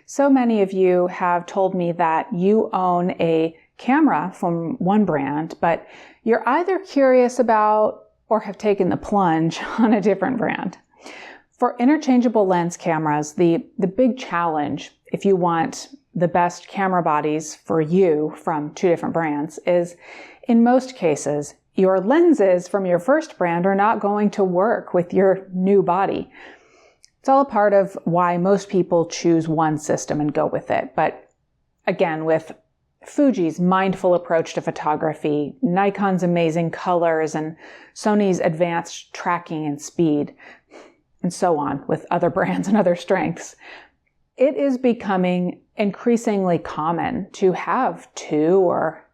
So many of you have told me that you own a camera from one brand, but you're either curious about or have taken the plunge on a different brand. For interchangeable lens cameras, the big challenge, if you want the best camera bodies for you from two different brands, is in most cases, your lenses from your first brand are not going to work with your new body. It's all a part of why most people choose one system and go with it. But again, with Fuji's mindful approach to photography, Nikon's amazing colors, and Sony's advanced tracking and speed, and so on with other brands and other strengths, it is becoming increasingly common to have two or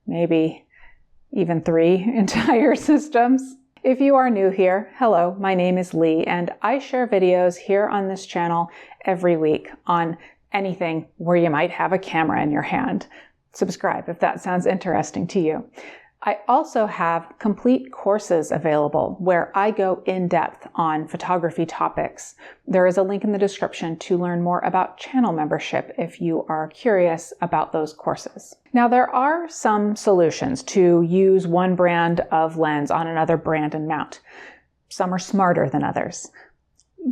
maybe even three entire systems. If you are new here, hello, my name is Leigh, and I share videos here on this channel every week on anything where you might have a camera in your hand. Subscribe if that sounds interesting to you. I also have complete courses available where I go in depth on photography topics. There is a link in the description to learn more about channel membership if you are curious about those courses. Now, there are some solutions to use one brand of lens on another brand and mount. Some are smarter than others.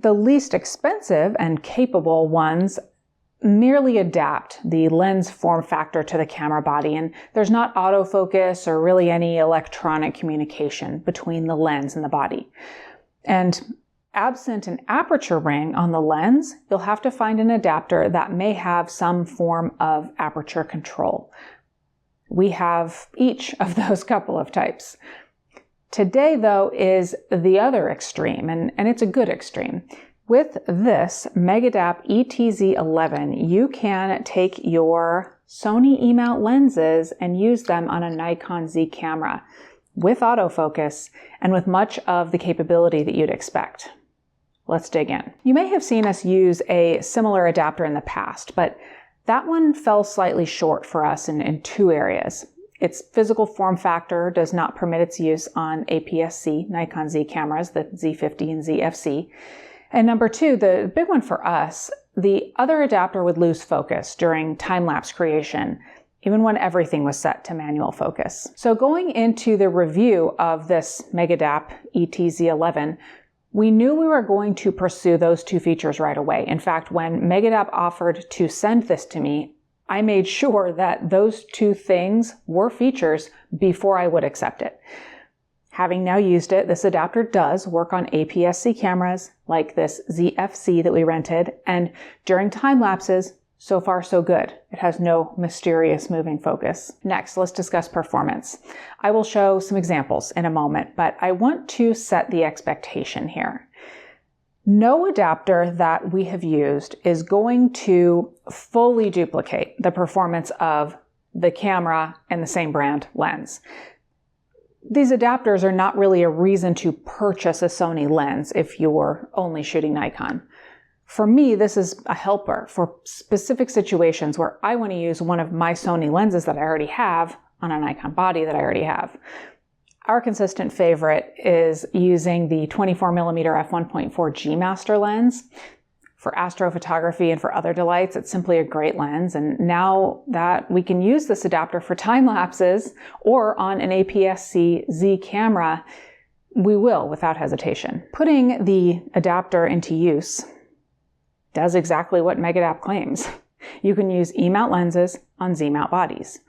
The least expensive and capable ones merely adapt the lens form factor to the camera body, and there's not autofocus or really any electronic communication between the lens and the body. And absent an aperture ring on the lens, you'll have to find an adapter that may have some form of aperture control. We have each of those couple of types. Today, though, is the other extreme, and it's a good extreme. With this Megadap ETZ11, you can take your Sony E-mount lenses and use them on a Nikon Z camera with autofocus and with much of the capability that you'd expect. Let's dig in. You may have seen us use a similar adapter in the past, but that one fell slightly short for us in two areas. Its physical form factor does not permit its use on Aps-C Nikon Z cameras, the Z50 and ZFC. And number two, the big one for us, the other adapter would lose focus during time-lapse creation, even when everything was set to manual focus. So going into the review of this Megadap ETZ11, we knew we were going to pursue those two features right away. In fact, when Megadap offered to send this to me, I made sure that those two things were features before I would accept it. Having now used it, this adapter does work on Aps-C cameras like this ZFC that we rented, and during time lapses, so far so good. It has no mysterious moving focus. Next, let's discuss performance. I will show some examples in a moment, but I want to set the expectation here. No adapter that we have used is going to fully duplicate the performance of the camera and the same brand lens. These adapters are not really a reason to purchase a Sony lens if you're only shooting Nikon. For me, this is a helper for specific situations where I want to use one of my Sony lenses that I already have on a Nikon body that I already have. Our consistent favorite is using the 24mm f1.4 G Master lens. For astrophotography and for other delights, it's simply a great lens. And now that we can use this adapter for time lapses or on an Aps-C Z camera, we will without hesitation. Putting the adapter into use does exactly what Megadap claims. You can use E-mount lenses on Z-mount bodies.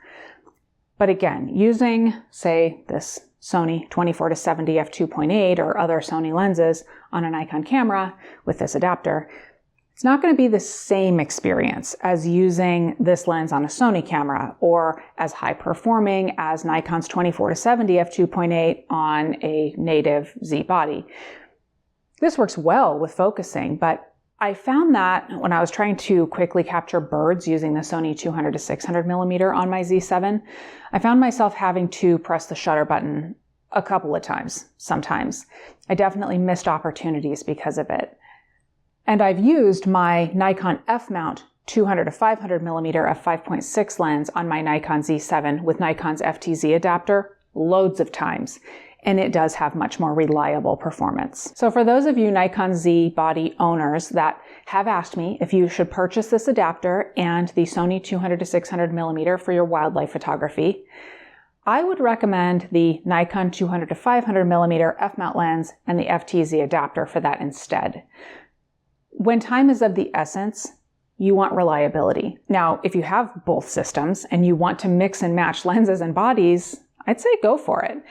But again, using, say, this Sony 24-70 f2.8 or other Sony lenses on a Nikon camera with this adapter, it's not going to be the same experience as using this lens on a Sony camera or as high performing as Nikon's 24-70 f2.8 on a native Z body. This works well with focusing, but I found that when I was trying to quickly capture birds using the Sony 200-600mm on my Z7, I found myself having to press the shutter button a couple of times, sometimes. I definitely missed opportunities because of it. And I've used my Nikon F-mount 200-500mm f5.6 lens on my Nikon Z7 with Nikon's FTZ adapter loads of times. and it does have much more reliable performance. So for those of you Nikon Z body owners that have asked me if you should purchase this adapter and the Sony 200 to 600 millimeter for your wildlife photography, I would recommend the Nikon 200 to 500 millimeter f-mount lens and the FTZ adapter for that instead. When time is of the essence, you want reliability. Now, if you have both systems and you want to mix and match lenses and bodies, I'd say go for it.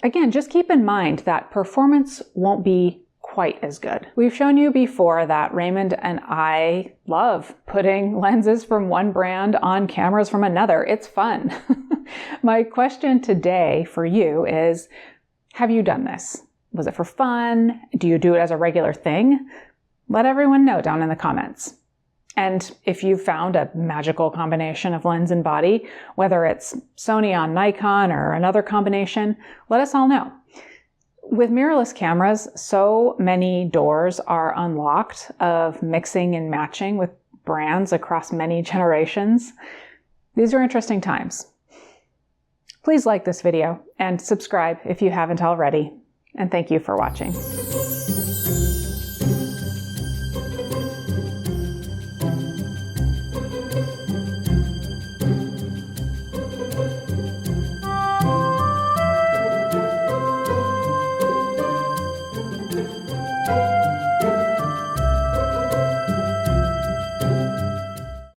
Again, just keep in mind that performance won't be quite as good. We've shown you before that Raymond and I love putting lenses from one brand on cameras from another. It's fun. My question today for you is, have you done this? Was it for fun? Do you do it as a regular thing? Let everyone know down in the comments. And if you found a magical combination of lens and body, whether it's Sony on Nikon or another combination, let us all know. With mirrorless cameras, so many doors are unlocked of mixing and matching with brands across many generations. These are interesting times. Please like this video and subscribe if you haven't already. And thank you for watching.